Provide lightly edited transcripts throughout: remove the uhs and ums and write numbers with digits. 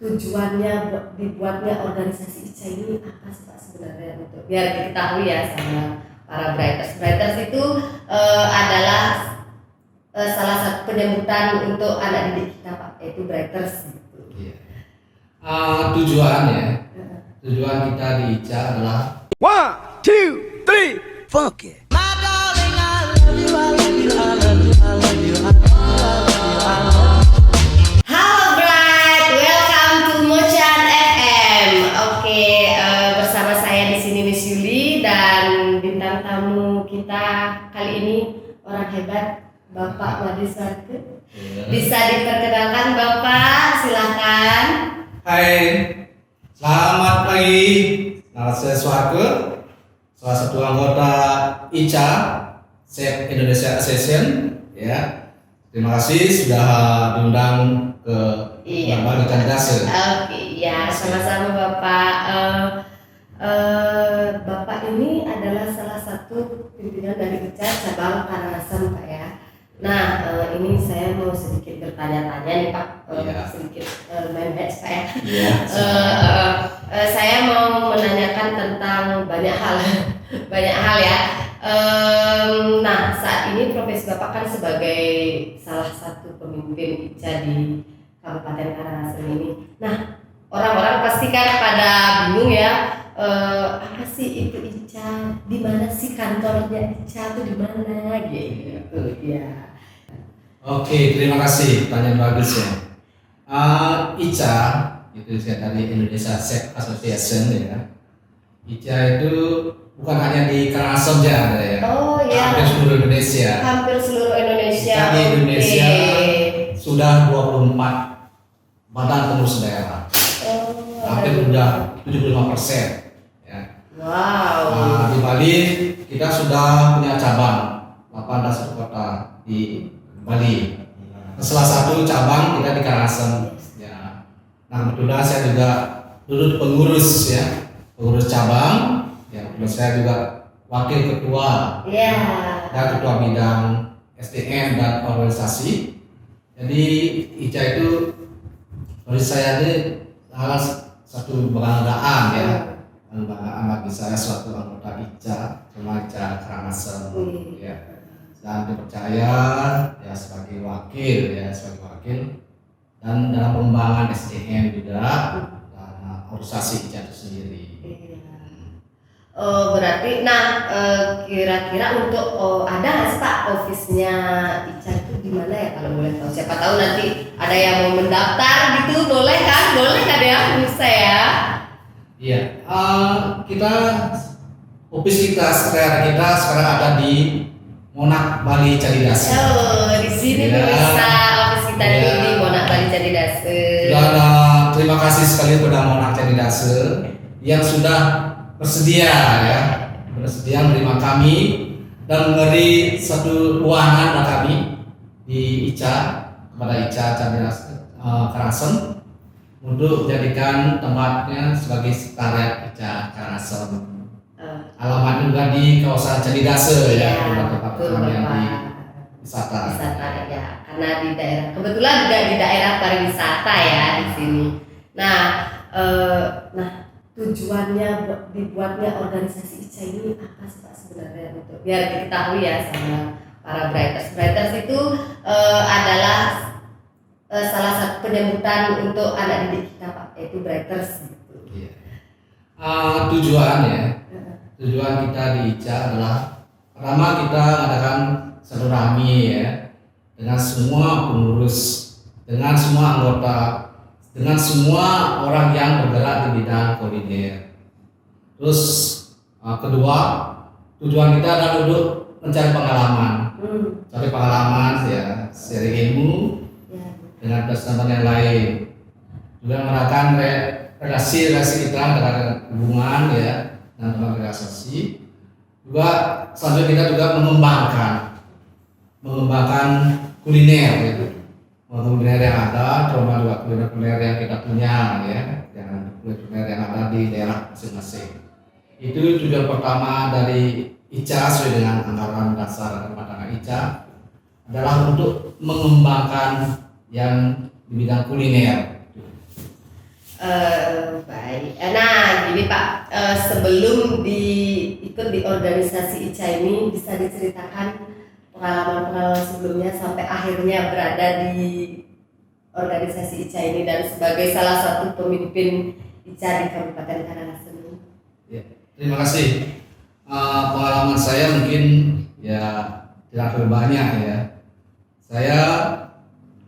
tujuannya dibuatnya organisasi ICA ini apa sih Pak sebenarnya, untuk biar diketahui ya sama para Brighters. Brighters itu adalah salah satu penyebutan untuk anak didik kita Pak, yaitu Brighters gitu. Iya. Tujuan kita di ICA adalah 1, 2, 3, fuck it. Halo Bright, welcome to Mocan FM. Oke, bersama saya di sini Miss Yuli dan bintang tamu kita kali ini orang hebat, Bapak Madi Suarke. Bisa diperkenalkan Bapak, silakan. Hai, selamat pagi. Nama saya Suarke, salah satu anggota ICA, Chef Indonesia Association. Ya, terima kasih sudah diundang ke berbagai kandidasi. Oke, ya sama-sama Bapak. Bapak ini adalah salah satu pimpinan dari ICA cabang Karangasem Pak ya. Nah, ini saya mau sedikit bertanya-tanya nih Pak, sedikit main batch Pak ya. Saya mau menanyakan tentang banyak hal ya. Nah, saat ini profesi Bapak kan sebagai salah satu pemimpin ICA di Kabupaten Karangasem ini. Nah, orang-orang pasti kan pada bingung ya, apa sih itu ICA? Di mana sih kantornya ICA itu di mana gitu ya. Oke, terima kasih, pertanyaan bagus ya. ICA itu dari Indonesia Chef Association ya. ICA itu bukan hanya di Karangasem saja ada ya. Oh ya. Hampir seluruh Indonesia. Hampir seluruh Indonesia. Di Indonesia sudah 24 badan pengurus daerah. Hampir sudah 75% ya. Wow. Di Bali kita sudah punya cabang 18 kota di Bali. Salah satu cabang kita di Karangasem ya. Nah, kebetulan saya juga dulu pengurus ya, pengurus cabang ya, terus saya juga wakil ketua dan ketua bidang SDM dan organisasi. Jadi ICA itu menurut saya ini salah satu kebanggaan ya, kebanggaan bagi saya suatu anggota ICA, ICA Karangasem ya. Dan dipercaya ya sebagai wakil dan dalam pengembangan SDM juga dan organisasi ICA itu sendiri. Berarti kira-kira untuk ada nggak sih Pak ofisnya ICA itu di mana ya kalau boleh tahu? Siapa tahu nanti ada yang mau mendaftar gitu, boleh kan ya, bisa ya. Iya, ofis kita sekarang ada di Monak Bali Cadidase. Di sini bisa ofis kita di Monak Bali Cadidase. Dan terima kasih sekali kepada Monak Cadidase yang sudah bersedia menerima kami dan memberi satu ruangan kepada kami di ICA, kepada ICA Cadidase Karangasem untuk dijadikan tempatnya sebagai sekretariat ICA Karangasem. Alamatnya juga di kawasan Cadidase ya, tempat kami yang di wisata ya, karena di daerah kebetulan juga di daerah pariwisata ya di sini. Nah, tujuannya dibuatnya organisasi ICA ini apa sih Pak sebenarnya, untuk biar diketahui ya sama para Brighters. Brighters itu adalah salah satu penyebutan untuk anak didik kita Pak, yaitu Brighters gitu. Iya. Tujuan kita di ICA adalah pertama kita mengadakan silaturahmi ya dengan semua pengurus, dengan semua anggota, dengan semua orang yang bergerak di bidang kuliner. Terus kedua, tujuan kita adalah untuk mencari pengalaman ya, sharing ilmu dengan teman-teman yang lain, juga mengadakan relasi kita dengan hubungan ya dan organisasi. Juga selanjutnya kita juga mengembangkan kuliner gitu. Kuliner yang ada, terutama juga kuliner yang kita punya ya, kuliner yang ada di daerah masing-masing. Itu tujuan pertama dari ICA sesuai dengan anggaran dasar rumah tangga ICA adalah untuk mengembangkan yang di bidang kuliner. Baik. Nah, gini Pak, sebelum ikut di organisasi ICA ini bisa diceritakan pengalaman-pengalaman sebelumnya sampai akhirnya berada di organisasi ICA ini dan sebagai salah satu pemimpin ICA di Kabupaten Karangasem. Ya, terima kasih. Pengalaman saya mungkin ya tidak terlalu banyak ya. Saya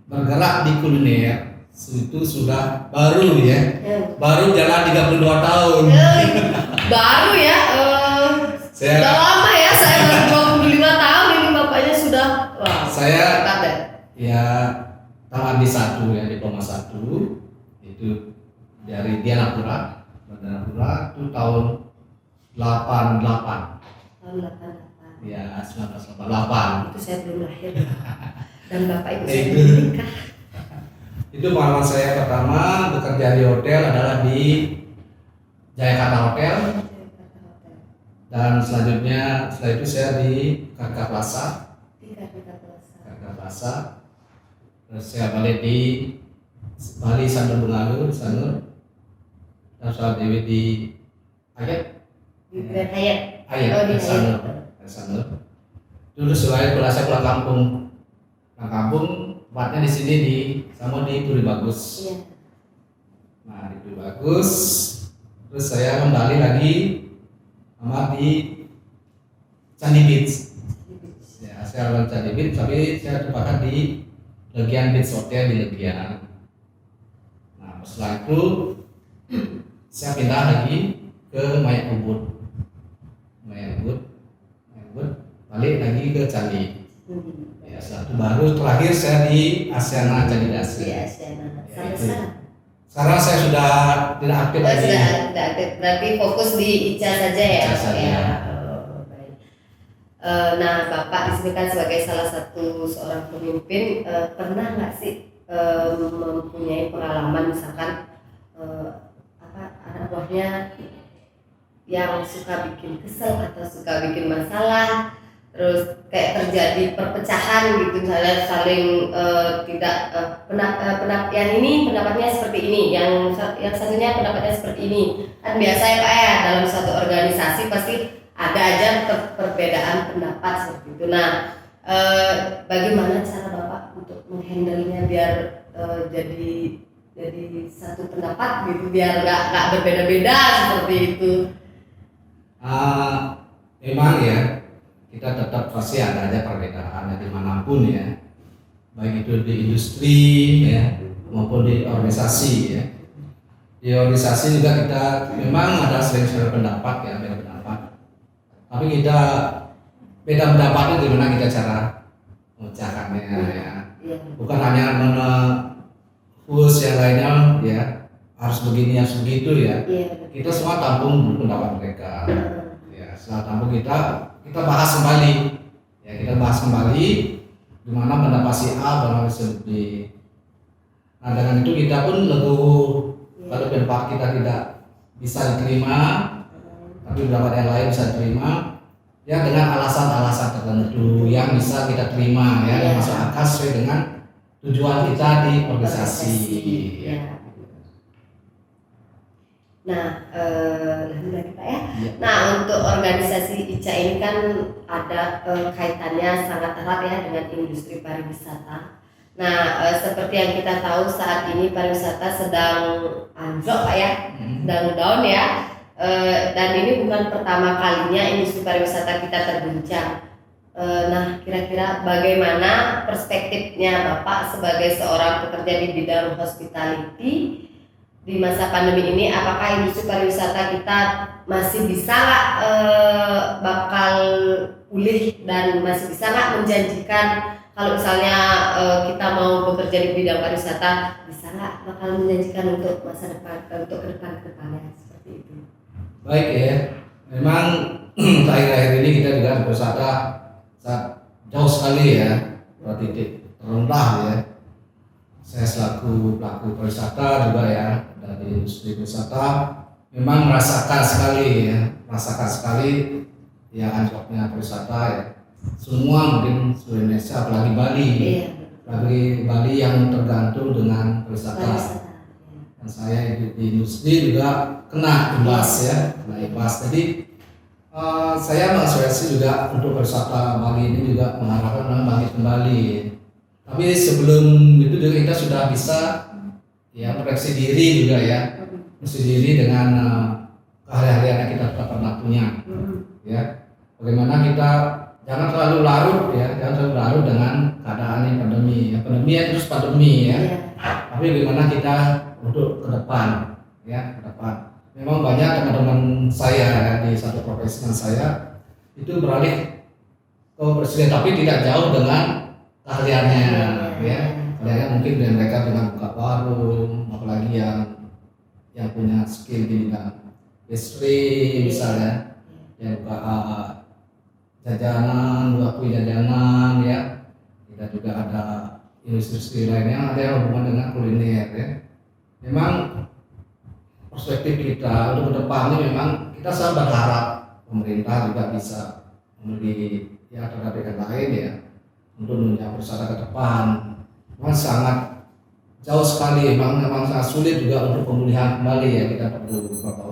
bergerak di kuliner itu sudah baru ya. Baru jalan 32 tahun. Baru ya. Saya Sudah lama ya, saya baru 25 tahun ini bapaknya sudah. Wah, Saya hebat ya. ya tamat di satu ya, diploma 1 itu dari Dianapura itu tahun 88 Tahun 88. ya, 1988. Itu saya belum lahir. Dan bapak ibu saya Itu. belum nikah. Itu pengalaman saya pertama bekerja di hotel adalah di Jayakarta Hotel, dan selanjutnya setelah itu saya di Karka Plaza. Karka Plaza. Terus saya balik di Bali Sanur Bungalu di Sanur. Dan saya di Ayat. Di Grand Hyatt. Ayat Oh, di di Sanur. Hyatt. Sanur. Dulu selain saya pulang kampung. Pulang kampung, tempatnya di sini di Puri Bagus. Iya. Nah, di Puri Bagus. Terus saya kembali lagi sama di Candi Beach. Ya, saya lawan Candi Beach, tapi saya tempatkan di Legian Beach Hotel di Legian. Nah, setelah itu saya pindah lagi ke Maya Ubud, balik lagi ke Candi. Ya, setelah itu baru terakhir saya di Asiana Candi Dasi. Iya, Asiana. Sampai itu. sekarang. Sekarang saya sudah tidak aktif Oh, lagi. sudah tidak aktif. Berarti fokus di ICA saja ya. ICA saja. Ya. Oh, baik. Nah, Bapak di sini kan sebagai salah satu seorang pemimpin, pernah nggak sih mempunyai pengalaman misalkan anak buahnya yang suka bikin kesel atau suka bikin masalah, terus kayak terjadi perpecahan gitu, misalnya saling tidak yang ini pendapatnya seperti ini, yang satunya pendapatnya seperti ini. Kan biasa ya Pak ya, dalam suatu organisasi pasti ada aja perbedaan pendapat seperti itu. Nah, bagaimana cara Bapak untuk menghandle-nya biar jadi satu pendapat gitu, biar nggak berbeda-beda seperti itu? Memang ya, kita tetap pasti ada aja perbedaan ya, dimanapun ya, baik itu di industri ya maupun di organisasi ya. Di organisasi juga kita memang ada sering pendapat ya, beda pendapat, tapi kita beda pendapat itu gimana kita cara mengucapkannya ya, bukan hanya khusus yang lainnya ya harus begini harus begitu ya. Kita semua tampung pendapat mereka ya. Setelah tampung kita bahas kembali ya, di mana pendapat si A pendapat si B. Nah, dengan itu kita pun legowo kalau pendapat kita tidak bisa diterima, tapi pendapat yang lain bisa diterima ya, dengan alasan-alasan tertentu yang bisa kita terima ya, yang masuk akal sesuai dengan tujuan kita di organisasi ya. Nah, lanjut lagi Pak ya. Nah, untuk organisasi ICA ini kan ada kaitannya sangat erat ya dengan industri pariwisata. Nah, seperti yang kita tahu saat ini pariwisata sedang anjlok Pak ya, sedang down ya. Dan ini bukan pertama kalinya industri pariwisata kita terguncang. Nah, kira-kira bagaimana perspektifnya Bapak sebagai seorang pekerja di bidang hospitality di masa pandemi ini? Apakah industri pariwisata kita masih bisa nggak bakal pulih dan masih bisa nggak menjanjikan kalau misalnya kita mau bekerja di bidang pariwisata, bisa nggak bakal menjanjikan untuk masa depan, untuk kedepannya seperti itu? Baik ya, memang akhir-akhir ini kita juga pariwisata jauh sekali ya, titik terendah ya. Saya selaku pelaku pariwisata juga ya, dari industri pariwisata memang merasakan sekali ya anjloknya pariwisata ya. Semua mungkin seluruh Indonesia, apalagi Bali, apalagi Bali yang tergantung dengan pariwisata. dan saya di industri juga kena imbas ya, kena imbas. Jadi saya mengaspirasi juga untuk pariwisata Bali ini juga mengharapkan bangkit kembali. Tapi sebelum itu juga kita sudah bisa ya koreksi diri juga ya, koreksi diri dengan keahlian yang kita pernah punya. Ya, bagaimana kita jangan terlalu larut ya, jangan terlalu larut dengan keadaan yang pandemi. Ya, pandemi ya terus pandemi ya. Tapi bagaimana kita untuk ke depan ya, ke depan. Memang banyak teman-teman saya ya, di satu profesi dengan saya itu beralih ke presiden, tapi tidak jauh dengan keahliannya ya. Keahliannya mungkin dengan mereka dengan buka warung, apalagi yang punya skill di bidang pastry misalnya, yang buka jajanan, buka kue jajanan ya. Kita juga ada industri lainnya ada yang hubungan dengan kuliner ya. Memang perspektif kita untuk kedepannya memang kita sangat berharap pemerintah juga bisa memberi ya terhadap yang lain ya untuk menjaga pariwisata ke depan. Memang sangat jauh sekali, memang sangat sulit juga untuk pemulihan kembali ya. Kita perlu beberapa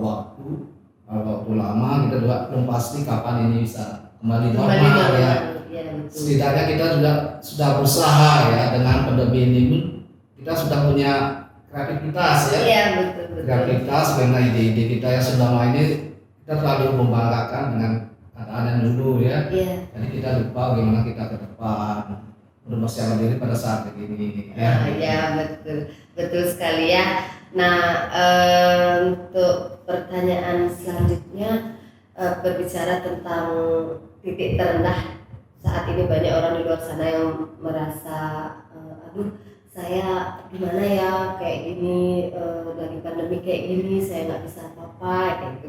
waktu lama, kita juga belum pasti kapan ini bisa kembali normal ya. Setidaknya kita juga sudah berusaha ya, dengan pandemi ini pun kita sudah punya kreativitas ya. Iya, betul. Kreativitas karena ide-ide kita yang selama ini kita terlalu membanggakan dengan keadaan yang dulu ya. Iya. Jadi kita lupa bagaimana kita ke depan untuk mempersiapkan diri pada saat begini ya. Ya, betul sekali ya. Nah, untuk pertanyaan selanjutnya berbicara tentang titik terendah saat ini. Banyak orang di luar sana yang merasa aduh, saya gimana ya, kayak gini, lagi pandemi kayak gini, saya nggak bisa apa-apa kayak gitu.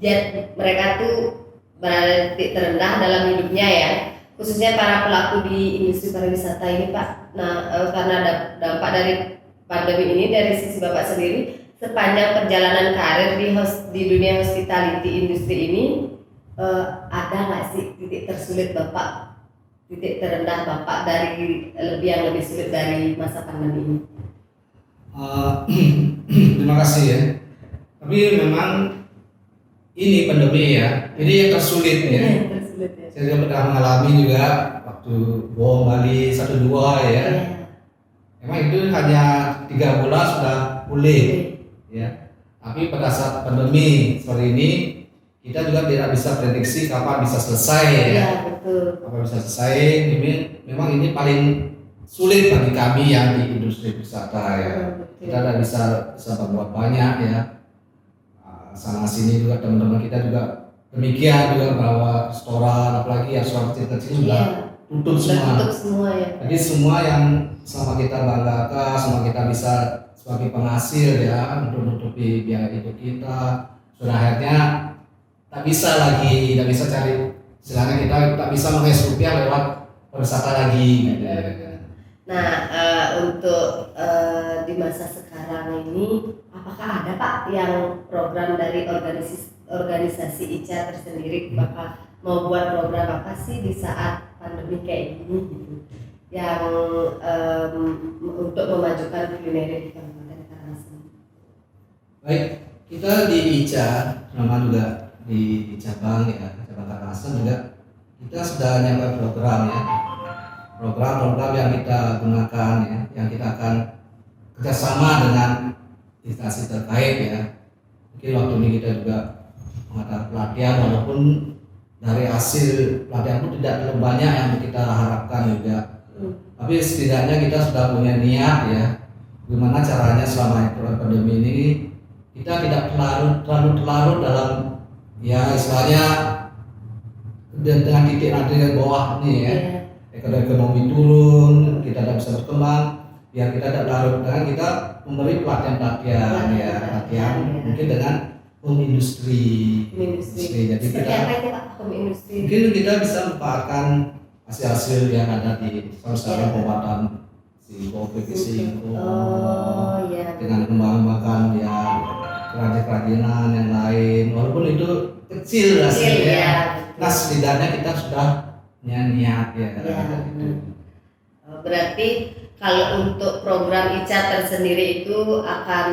Kayak mereka tuh berada di titik terendah dalam hidupnya ya, khususnya para pelaku di industri pariwisata ini Pak. Nah, karena dampak dari pandemi ini, dari sisi Bapak sendiri sepanjang perjalanan karir di dunia hospitality industri ini, ada nggak sih titik tersulit Bapak, titik terendah Bapak dari yang lebih sulit dari masa pandemi ini? Terima kasih ya. Tapi memang ini pandemi ya, ini yang tersulit ya. Tersulit ya. Saya juga pernah mengalami juga waktu bom Bali 1-2 ya. Memang itu hanya 3 bulan sudah pulih ya. Tapi pada saat pandemi seperti ini, kita juga tidak bisa prediksi kapan bisa selesai ya. Iya, betul. Kapan bisa selesai, memang ini paling sulit bagi kami yang di industri wisata ya. Kita tidak bisa berbuat banyak ya. Sana sini juga teman-teman kita juga demikian juga, bahwa restoran apalagi ya restoran kecil-kecil sudah tutup semua. Tutup semua ya. Jadi semua yang selama kita banggakan, selama kita bisa sebagai penghasil ya untuk menutupi biaya hidup kita, sudah akhirnya tak bisa lagi, tidak bisa cari, istilahnya kita tak bisa mengais rupiah lewat pariwisata lagi gitu ya. Nah, untuk di masa sekarang ini, apakah ada Pak yang program dari organisasi ICA tersendiri, bakal mau buat program apa sih di saat pandemi kayak gini gitu, yang untuk memajukan kuliner di Kabupaten Karangasem? Baik, kita di ICA, nama juga di cabang ya, cabang Karangasem juga kita sudah nyiapkan program ya, program yang kita gunakan ya, yang kita akan kerjasama dengan instansi terkait ya. Mungkin waktu ini kita juga mengadakan pelatihan, walaupun dari hasil pelatihan pun tidak terlalu banyak yang kita harapkan juga. Tapi setidaknya kita sudah punya niat ya, gimana caranya selama pandemi ini kita tidak terlalu dalam ya istilahnya dengan titik nanti ke bawah nih ya. Ekonomi turun, kita tidak bisa berkembang, biar kita tidak larut, dengan kita memberi pelatihan ya, pelatihan mungkin dengan home industry. Jadi kita mungkin kita bisa memanfaatkan hasil-hasil yang ada di saluran pengobatan si COVID dengan mengembangkan ya kerajinan yang lain, walaupun itu kecil hasilnya. Nah setidaknya kita sudah niat ya. Berarti kalau untuk program ICA tersendiri itu akan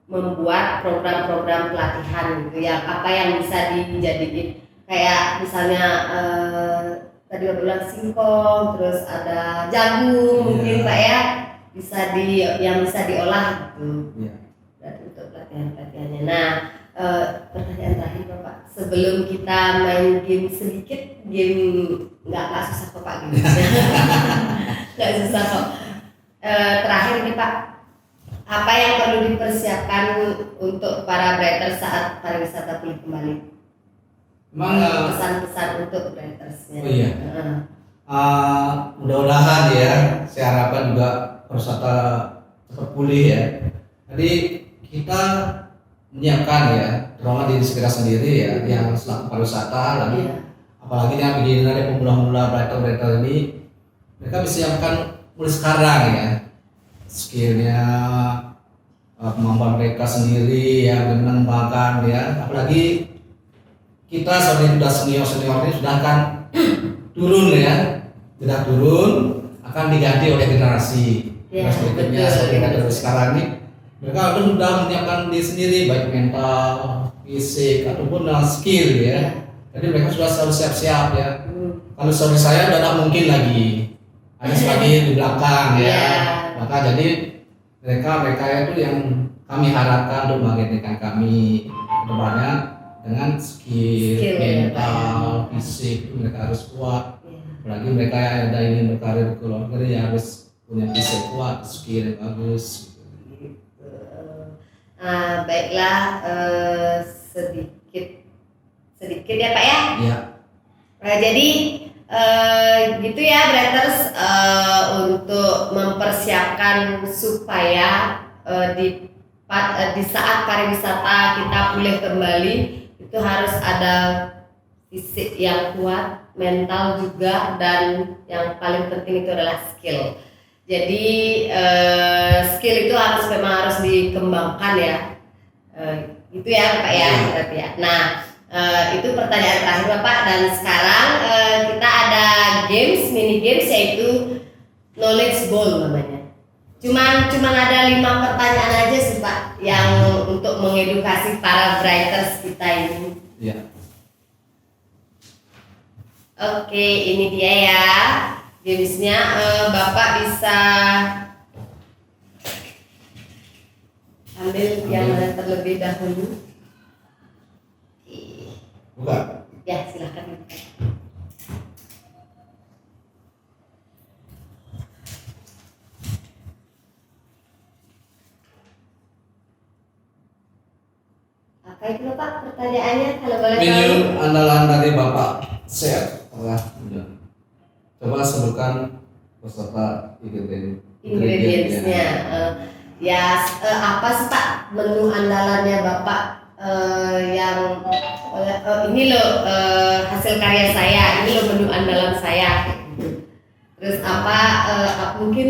membuat program-program pelatihan gitu yang apa yang bisa dijadiin kayak misalnya tadi Bapak bilang singkong, terus ada jagung mungkin Pak ya yang bisa diolah gitu. Dan untuk pelatihannya. Nah, pertanyaan terakhir Bapak, sebelum kita main game sedikit, game nggak susah kok Pak gitu. Nggak susah kok. Terakhir nih Pak, apa yang perlu dipersiapkan untuk para writer saat pariwisata pulih kembali? Memang Pesan-pesan untuk writersnya. Oh iya. Mudah-mudahan ya, saya harapkan juga pariwisata cepat pulih ya. Jadi kita menyiapkan ya terutama diri kita sendiri ya yang selaku pariwisata lagi apalagi yang begini dari pemula-pemula writer ini mereka bisa siapkan mulai sekarang ya skillnya kemampuan mereka sendiri ya mengembangkan ya apalagi kita sebagai sudah senior ini sudah akan turun ya sudah turun akan diganti oleh generasi berikutnya seperti sekarang ini mereka sudah menyiapkan diri sendiri baik mental, fisik ataupun skill ya. Jadi mereka sudah selalu siap-siap ya. Kalau seperti saya sudah tidak mungkin lagi hanya sebagai di belakang ya. Maka jadi mereka itu yang kami harapkan untuk menggantikan kami kedepannya dengan skill mental, fisik itu mereka harus kuat. Apalagi mereka yang ada ingin berkarir ke luar negeri ya harus punya fisik kuat, skill yang bagus. Baiklah sedikit ya Pak ya. Iya. Jadi gitu ya writers untuk mempersiapkan supaya di saat pariwisata kita pulih kembali itu harus ada fisik yang kuat, mental juga dan yang paling penting itu adalah skill. Jadi skill itu memang harus dikembangkan ya, itu ya Pak ya berarti ya. Nah itu pertanyaan terakhir Bapak dan sekarang kita ada mini games yaitu knowledge bowl namanya. Cuman ada 5 pertanyaan aja sih Pak yang untuk mengedukasi para writers kita ini. Iya. Oke, ini dia ya. Gamesnya Bapak bisa ambil yang mana terlebih dahulu. Buka. Ya silakan. Apa itu Pak pertanyaannya kalau boleh tahu? Menu andalan dari Bapak share coba sebutkan beserta ingredientsnya. Apa sih Pak menu andalannya Bapak yang ini loh hasil karya saya, ini loh menu andalan saya. Terus mungkin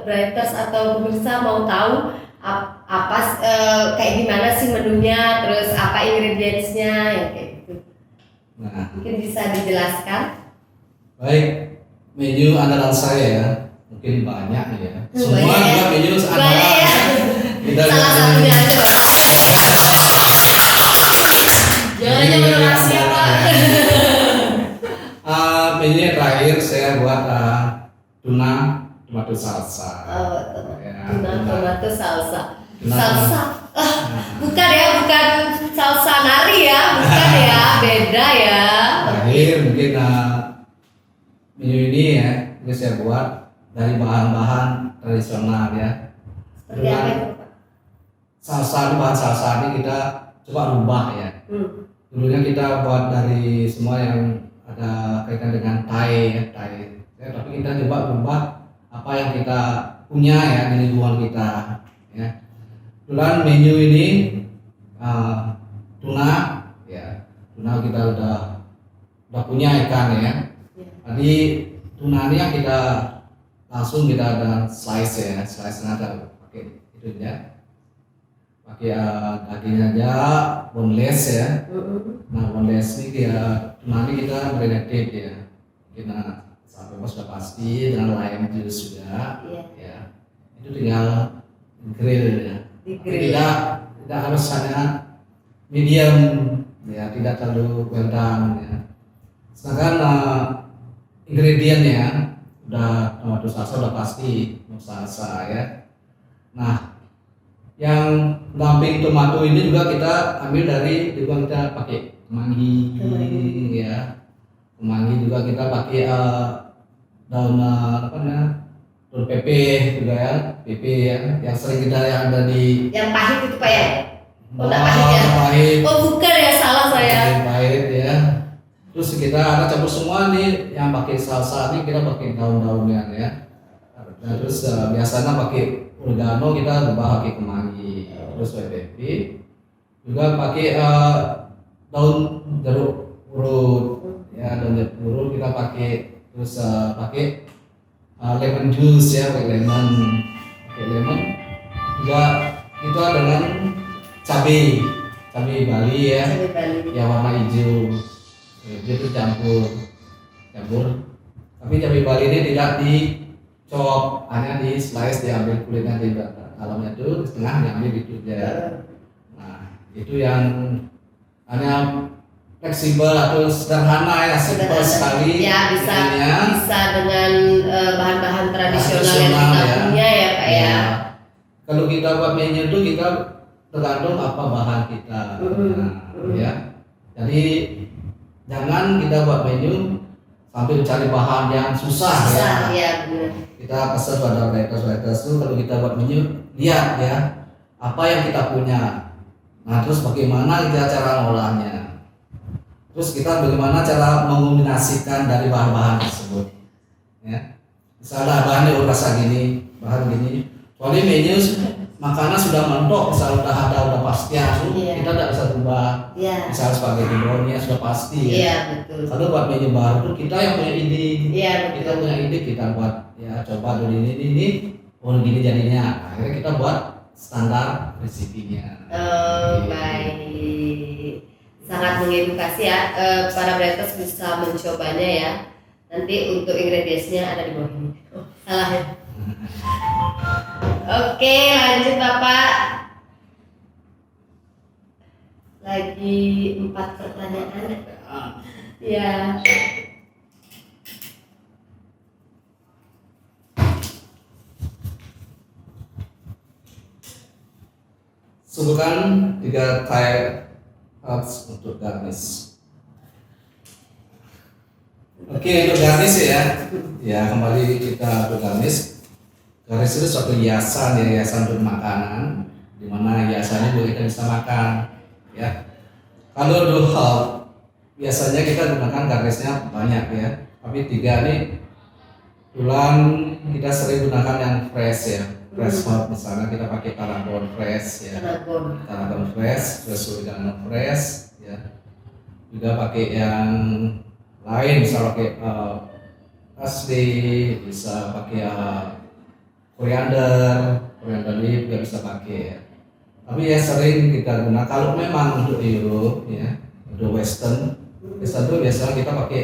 writers atau pemirsa mau tahu kayak gimana sih menunya, terus apa ingredientsnya ya kayak gitu. Nah, mungkin bisa dijelaskan. Baik, menu andalan saya ya, mungkin banyak ya. Semua Banyak juga menu andalan. ya. Kita Salah satunya aja Pak. Jangan rahasia Pak. Menu yang terakhir saya buat tuna tomato salsa. Tuna tomato salsa. Tuna. Salsa. Bukan salsa nari ya, bukan ya, beda ya. Terakhir mungkin menu ini ya, ini saya buat dari bahan-bahan tradisional ya. Seperti apa itu Pak? Bahan salsa ini kita coba rubah ya. Dulunya kita buat dari semua yang ada kaitan dengan Thai ya, tapi kita coba rubah apa yang kita punya ya di lingkungan kita ya. Kebetulan menu ini tuna ya, tuna kita udah punya ikan ya. Tadi tuna ini yang kita langsung kita ada slice ada pakai itu ya, pakai daging aja boneless ya. Nah boneless ini tuna ini kita marinate ya, Kita sampai sudah pasti dengan lime juice juga. Iya. Ya, itu tinggal grill ya. Di Tapi grill. tidak harus hanya medium ya, tidak terlalu well done ya. Sedangkan ingredientnya udah tomato salsa udah pasti salsa ya. Nah, yang damping tomato ini juga kita ambil dari juga kita pakai kemangi ya. Kemangi juga kita pakai daun apa namanya? Daun pepe juga ya, pepe ya, yang sering kita yang ada di Yang pahit itu Pak ya? Oh, enggak pahit ya? pahit. Oh bukan ya, salah saya. Pahit ya. Terus kita ada campur semua nih, yang pakai salsa nih kita pakai daun-daunnya ya. Nah, terus biasanya pakai oregano, kita ubah pakai kemangi, terus pepe. Juga pakai daun jeruk purut, ya daun jeruk purut kita pakai, terus pakai lemon juice ya, pakai lemon juga kita dengan cabai Bali ya, Cabai Bali. yang warna hijau itu campur tapi cabai Bali ini tidak dicop, hanya di slice, diambil kulitnya di dalamnya itu, di tengah diambil gitu ya. Nah itu yang hanya fleksibel atau sederhana ya, simple sekali Ya bisa ininya. bisa dengan bahan-bahan tradisional yang Tradisional, kita ya. punya ya Pak ya. Ya. Kalau kita buat menu itu kita tergantung apa bahan kita. Nah, ya. Jadi jangan kita buat menu sambil cari bahan yang susah ya. Susah ya benar. Kita pesan pada writers itu, kalau kita buat menu lihat ya apa yang kita punya. Nah terus bagaimana kita cara ngolahnya. Terus kita bagaimana cara mengombinasikan dari bahan-bahan tersebut. Ya. Misalnya bahannya rasa gini, bahan gini. Soalnya menu makanan sudah mentok, misalnya udah pasti Iya. kita tidak bisa berubah. Iya. Misalnya spaghetti bolognese sudah pasti ya. Iya betul. Kalau buat menu baru tuh kita yang punya ide. Iya Kita betul. punya ide, kita buat ya coba dulu ini, oh gini jadinya. Akhirnya kita buat standar resipinya. Baik. Sangat mengedukasi ya. Para writers bisa mencobanya ya. Nanti untuk ingredientsnya ada di bawah ini. Oh, salah ya. Oke, lanjut Bapak. Lagi 4 pertanyaan. Ya. Sebutkan 3 type herbs untuk garnish. Oke, untuk garnish ya. Ya, kembali kita untuk garnish. Garnish itu suatu hiasan ya, hiasan untuk makanan, di mana hiasannya juga kita bisa makan. Ya. Kalau untuk herb, biasanya kita gunakan garnishnya banyak ya. Tapi 3 nih tulang kita sering gunakan yang fresh ya. Fresh herb, misalnya kita pakai tarragon fresh ya. Tarragon fresh, terus oregano fresh ya. Juga pakai yang lain, bisa pakai parsley, bisa pakai koriander leaf juga bisa pakai ya. Tapi ya sering kita gunakan kalau memang untuk Europe ya, untuk Western itu biasanya kita pakai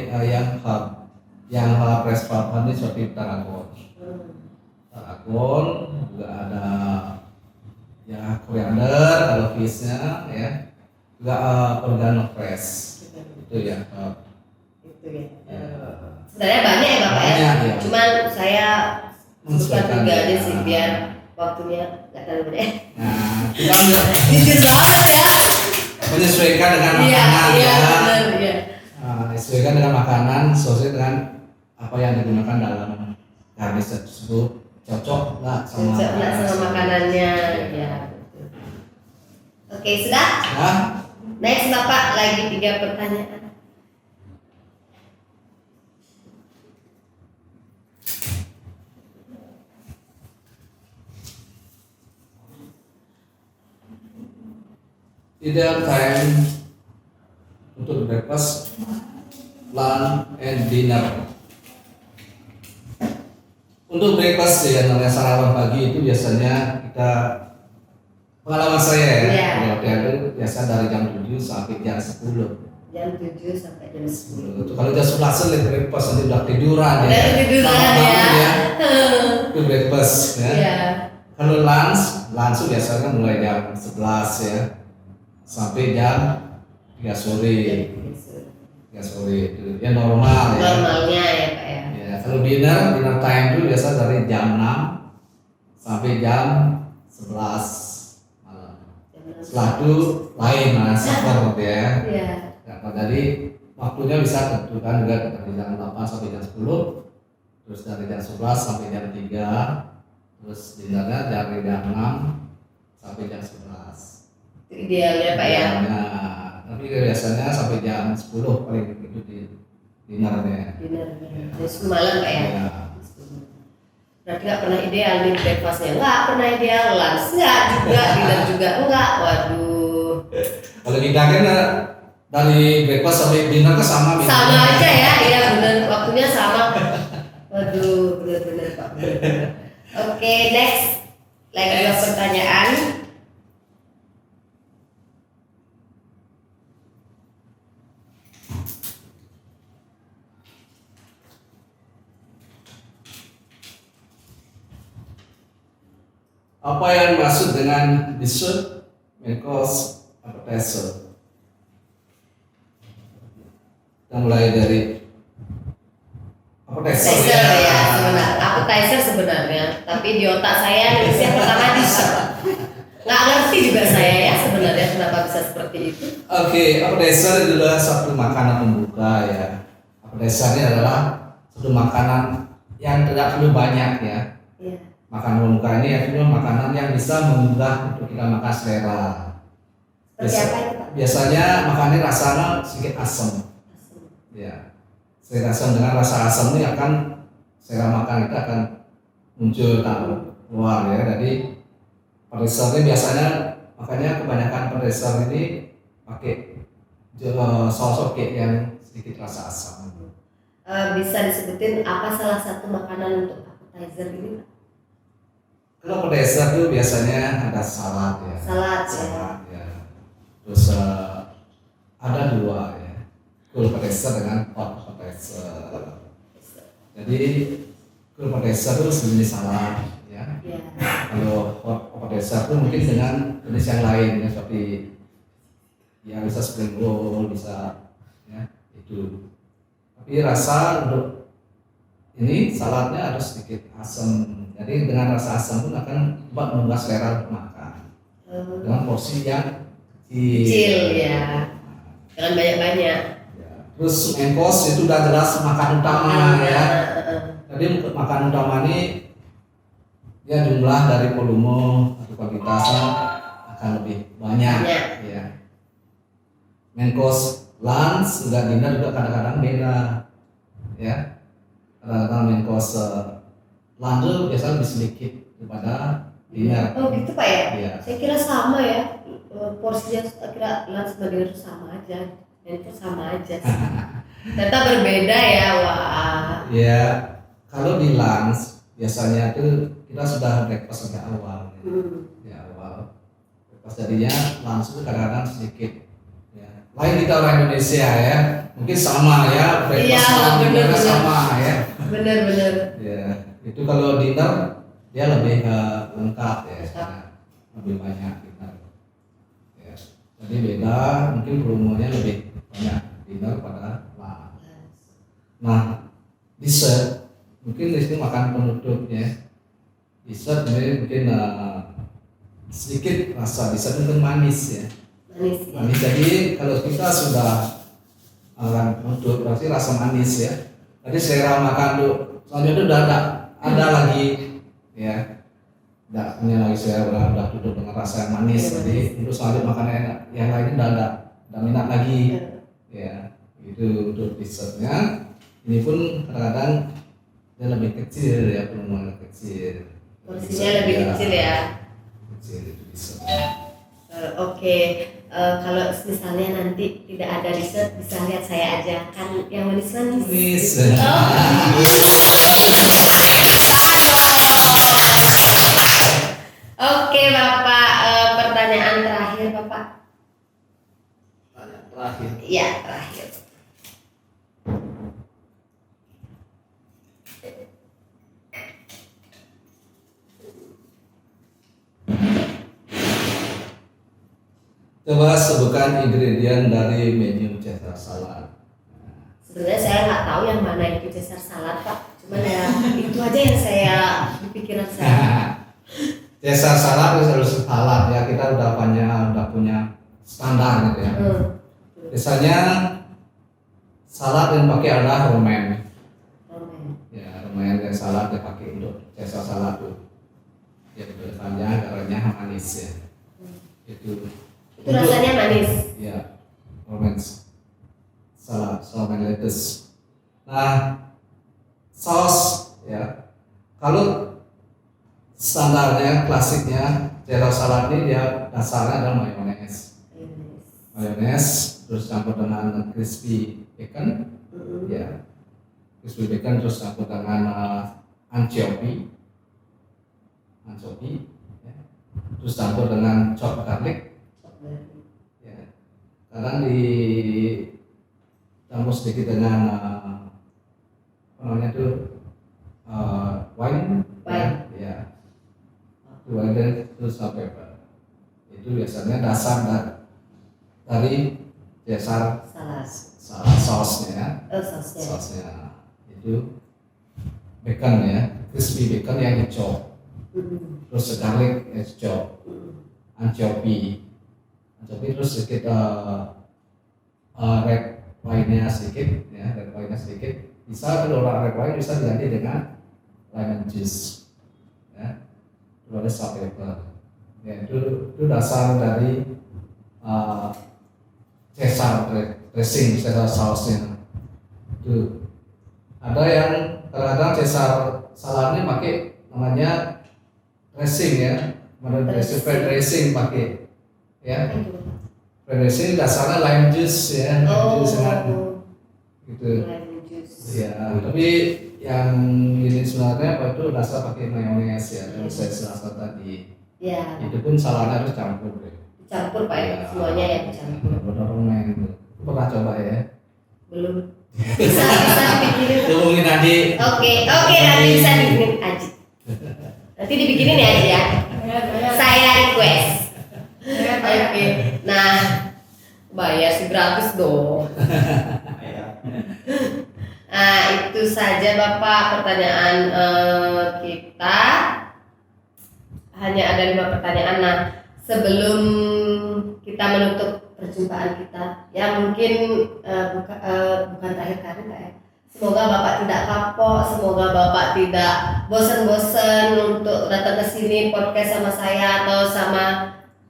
yang fresh herb ini seperti tarragon juga ada ya koriander kalau fishnya ya, juga oregano fresh itu ya. Itu ya. Sebenarnya banyak ya Bapak ya. Banyak, ya. Cuman saya Menyesuaikan, sebutkan 3 aja ya. sih biar waktunya nggak terlalu banyak. Nah, kita juga Jujur banget ya. menyesuaikan dengan Iya, makanan iya ya. benar ya. Sesuaikan dengan makanan, sesuai dengan apa yang digunakan dalam garnish tersebut, cocok lah sama Cocok nggak sama tersebut. makanannya ya. Betul. Oke, sudah? Nah, Next Bapak lagi 3 pertanyaan. ideal time untuk breakfast, lunch, and dinner. Untuk breakfast ya, namanya sarapan pagi itu biasanya kita, pengalaman saya ya, Iya. di hotel itu biasa dari jam 7 sampai jam 10. jam 7 sampai jam 10. Itu kalau jam 11 late breakfast nanti udah tiduran ya. Udah tiduran Bangun ya. Itu breakfast ya. Iya. Kalau lunch itu biasanya mulai jam 11 ya sampai jam 3 sore. 3 sore itu ya normal ya. Normalnya ya Pak ya. Ya, kalau dinner time itu biasa dari jam 6 sampai jam 11 malam. Setelah itu lain supper ya. Iya. Ya, jadi waktunya bisa tentukan juga dari jam 8 sampai jam 10, terus dari jam 11 sampai jam 3, terus dinnernya dari jam 6 sampai jam 11. Itu idealnya Pak ya. Nah, tapi biasanya sampai jam 10 paling itu di dinnernya. Dinner. Jam 10 malam Pak ya. Ya. Berarti nggak pernah ideal nih breakfastnya, nggak pernah ideal, lunch nggak juga, dinner juga enggak. Waduh. Kalau kita kan dari breakfast sampai dinner kan sama. Sama aja ya, iya benar, waktunya sama. Waduh, benar-benar Pak. Benar. Oke, next. Lagi dua pertanyaan. Apa yang dimaksud dengan dessert, main course, appetizer? Kita mulai dari appetizer Appetizer ya, sebenarnya. Appetizer sebenarnya, tapi di otak saya yang pertama dessert. Nggak ngerti juga saya ya sebenarnya kenapa bisa seperti itu. Oke, appetizer adalah satu makanan pembuka ya. Appetizer ini adalah satu makanan yang tidak perlu banyak ya. Iya. Makanan pembuka ini artinya makanan yang bisa menggugah untuk kita makan selera. Seperti apa itu Pak? Biasanya makannya rasanya sedikit asam. Ya, selera asam dengan rasa asam ini akan selera makan kita akan muncul keluar ya. Jadi appetizer ini biasanya makanya kebanyakan appetizer ini pakai saus cake yang sedikit rasa asam. Bisa disebutin apa salah satu makanan untuk appetizer ini Pak? Kalau appetizer itu biasanya ada salad ya. Salad ya. Salad ya. Terus ada dua ya. Cool appetizer dengan hot appetizer. Jadi cool appetizer itu sejenis salad ya. Iya. Kalau hot appetizer itu mungkin dengan jenis yang lain ya, seperti ya bisa spring roll, bisa ya itu. Tapi rasa untuk ini saladnya ada sedikit asam. Jadi dengan rasa asam pun akan menggugah selera untuk makan. Dengan porsi yang Kecil ya. Jangan banyak-banyak. Ya. Terus main course itu udah jelas makan utama ya. Jadi untuk makan utama ini ya jumlah dari volume atau kuantitasnya akan lebih banyak ya. Main course, lunch, juga dinner juga kadang-kadang beda ya. Kadang-kadang main course lunch itu biasanya lebih sedikit daripada dinner. Oh gitu Pak ya? Iya. Saya kira sama ya. Porsinya saya kira lunch sama dinner sama aja. Dan itu sama aja. Ternyata berbeda ya. Wah. Ya, kalau di lunch biasanya itu kita sudah breakfast sejak awal. Ya awal. Breakfast jadinya lunch itu kadang-kadang sedikit. Ya. Lain kita orang Indonesia ya, mungkin sama ya breakfast Iya, bener-bener. sama ya. Bener-bener. Ya, itu kalau dinner dia lebih lengkap ya, Lengkap. lebih banyak dinner. Ya. Jadi beda, mungkin volumenya lebih banyak dinner pada lunch. Nah, dessert mungkin di sini makan penutupnya. Dessert ini mungkin sedikit rasa dessert mungkin manis ya. Manis ya. Manis, jadi kalau kita sudah makan penutup berarti rasa manis ya. Jadi selera makan tuh selanjutnya itu udah ada lagi ya. Udah punya lagi selera, udah tutup dengan rasa yang manis. Jadi untuk selanjutnya makanan yang lain udah ada minat lagi ya. Itu untuk dessertnya. Ini pun kadang-kadang dia lebih kecil ya, volumenya kecil. Porsinya lebih kecil ya. Kecil itu dessert. Oke. Kalau misalnya nanti tidak ada dessert, bisa lihat saya aja kan yang manis-manis. Manis. Oke Bapak, pertanyaan terakhir Bapak. Terakhir. Iya terakhir. Coba sebutkan ingredient dari menu Caesar salad. Sebenarnya saya nggak tahu yang mana itu Caesar salad Pak, cuman ya itu aja yang saya di pikiran saya. Caesar salad itu harus halal ya, kita udah punya standar gitu ya. Biasanya salad yang pakai adalah romaine. Ya, romaine yang salad yang pakai untuk Caesar salad tuh. Ya, depannya garamnya manis ya. Itu Rasanya manis. Ya, romaine salad, romaine lettuce. Nah, saus ya. Kalau standarnya klasiknya Caesar salad ini dia dasarnya adalah mayones, terus campur dengan crispy bacon, ya, crispy bacon terus campur dengan anchovy, ya. Terus campur dengan chopped garlic, ya. Kadang campur sedikit dengan apa namanya itu wine. Ya. Wine terus pepper. Itu biasanya dasar dari Caesar sausnya. Sausnya itu bacon ya, crispy bacon yang dicop. Terus garlic yang dicop. Anchovy terus sedikit red wine-nya sedikit ya, Bisa kalau red wine bisa diganti dengan lemon juice. Ya. Terus ada salt pepper. Ya, itu dasar dari Caesar dressing, Caesar sausnya. Itu ada yang kadang-kadang Caesar saladnya pakai namanya dressing ya, fried dressing pakai ya. Fried dressing dasarnya lime juice ya, gitu. Ya, tapi yang ini sebenarnya apa itu dasar pakai mayones ya, yang saya jelaskan tadi. Ya. Itu pun saladnya harus campur deh. Campur Pak ya, semuanya ya dicampur. Benar-benar pernah coba ya? Belum. Bisa dipikirin. Hubungin Adi. Oke, nanti bisa dibikinin Aji. Nanti dibikinin ya Aji ya. Saya request. Oke. Nah, bayar sih gratis dong. Nah, itu saja Bapak pertanyaan kita. Hanya ada 5 pertanyaan. Nah, sebelum kita menutup perjumpaan kita, ya mungkin bukan terakhir kali Pak ya. Semoga Bapak tidak kapok, semoga Bapak tidak bosan-bosan untuk datang ke sini podcast sama saya atau sama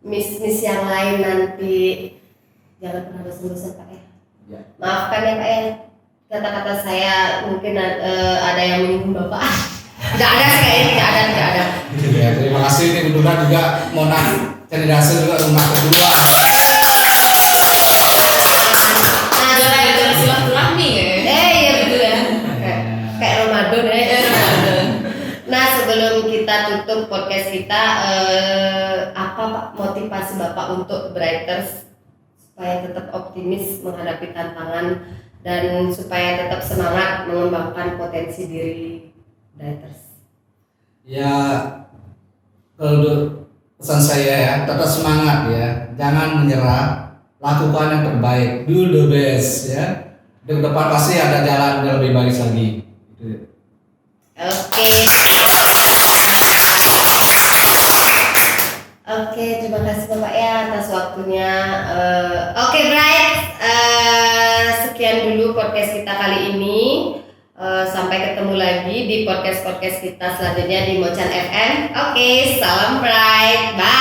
miss yang lain nanti. Jangan pernah bosan-bosan Pak ya. Maafkan ya Pak ya, kata-kata saya mungkin ada yang menyinggung Bapak. Tidak ada sekali, tidak ada. Ya, terima kasih. Ini kebetulan juga Mona Cendasa juga rumah kedua. Silaturahmi ya. Iya betul ya. Kayak Ramadan ya. Nah, sebelum kita tutup podcast kita, apa Pak motivasi Bapak untuk Brighters supaya tetap optimis menghadapi tantangan dan supaya tetap semangat mengembangkan potensi diri Brighters? Ya, kalau pesan saya ya, tetap semangat ya, jangan menyerah, lakukan yang terbaik, do the best ya. Di depan pasti ada jalan yang lebih baik lagi. Oke, terima kasih Bapak ya atas waktunya. Oke, Bright, sekian dulu podcast kita kali ini. Sampai ketemu lagi di podcast kita selanjutnya di Mocan FM. Oke, salam Bright, bye.